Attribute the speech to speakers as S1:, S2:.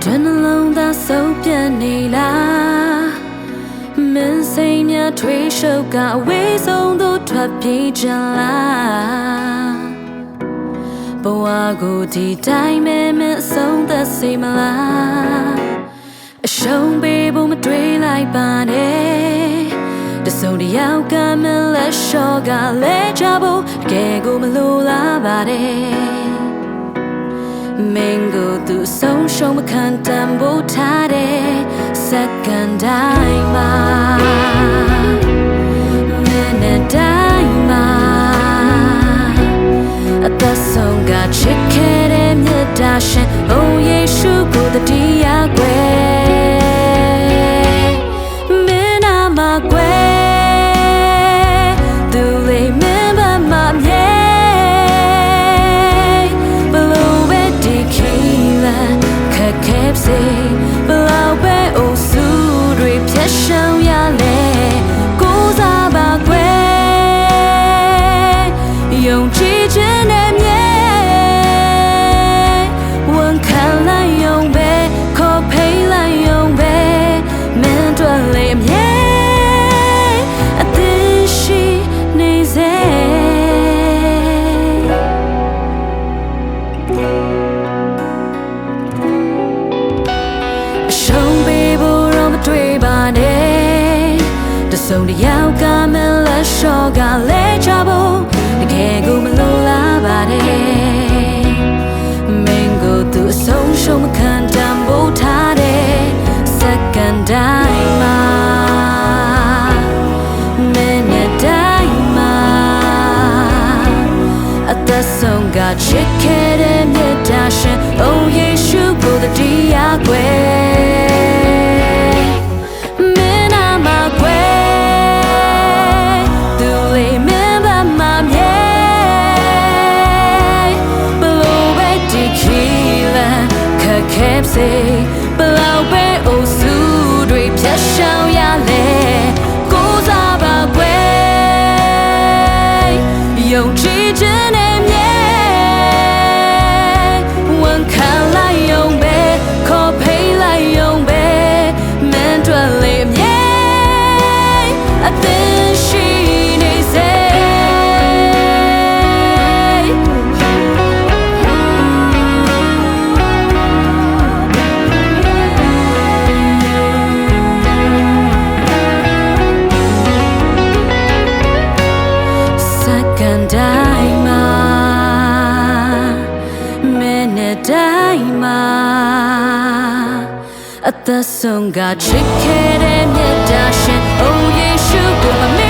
S1: တွင်နှလုံးသားဆုံးပြန်နေလားမင်းစိတ်များထွေးရှုပ်ကအဝေးဆုံးသို့ထွက်ပြေးချင်လားဘဝကိုဒီတိုင်းပဲမင်းအဆုံးသက်စေမလားအရှုံးပေးဖို့မတွေးလိုက်ပါနဲ့တစုံတယောက်ကမင်းလက်လျှော့ကလဲကြဖို့တကယ်ကိုမလိုလားပါတယ်မင်းကိုသူဆုံးရှုံးမခံတန်ဖိုးထားတဲ့စက္ကန့်တိုင်းမှာမိနစ်တိုင်းမှာအသက်ဆုံးကချစ်ခဲ့တဲ့မြတ်တာရှင်အိုယေရှုကိုတတိယကွယ်မင်းနာမကွယ်သူလေးမင်းဘာမှမြဲစေဘလောက်ပဲအိုစုတွေဖြတ်ရှောင်ရလဲကိုးစားပါကွယ်ယုံကြည်ခြင်းနဲ့မြဲဝန်ခံလိုက်ယုံပဲခေါ်ဖိတ်လိုက်ယုံပဲမင်းတို့လေးမြဲအသက်ရှိနေစေတစုံတယောက်ကမလက်လျှော့ကလဲကြဖို့တကယ်ကိုမလိုလားပါတယ်မင်းကိုသူအဆုံးရှုံးမခံတန်ဖိုးထားတဲ့စက္ကန့်တိုင်းမှာမိနစ်တိုင်းမှာအသက်ဆုံးကချစ်ခဲ့တဲ့မြတ်တာရှင်အိုယေရှုကိုတတိယကွယ်မင်းနာမကွယ်စေဘလောက်ပဲအိုစုတွေဖြတ်ရှောင်ရလဲကိုးစားပါကွယ်ယုံကြည်ခြင်းနဲ့မြဲဝန်ခံလိုက်ယုံပဲခေါ်ဖိတ်လိုက်ယုံပဲမင်းတို့လေးမြဲအသက်ရှိနေစေတိုင်းမှာမိနစ်တိုင်းမှာအသက်ဆုံးကချစ်ခဲ့တဲ့မြတ်တာရှင်အိုယေရှုကို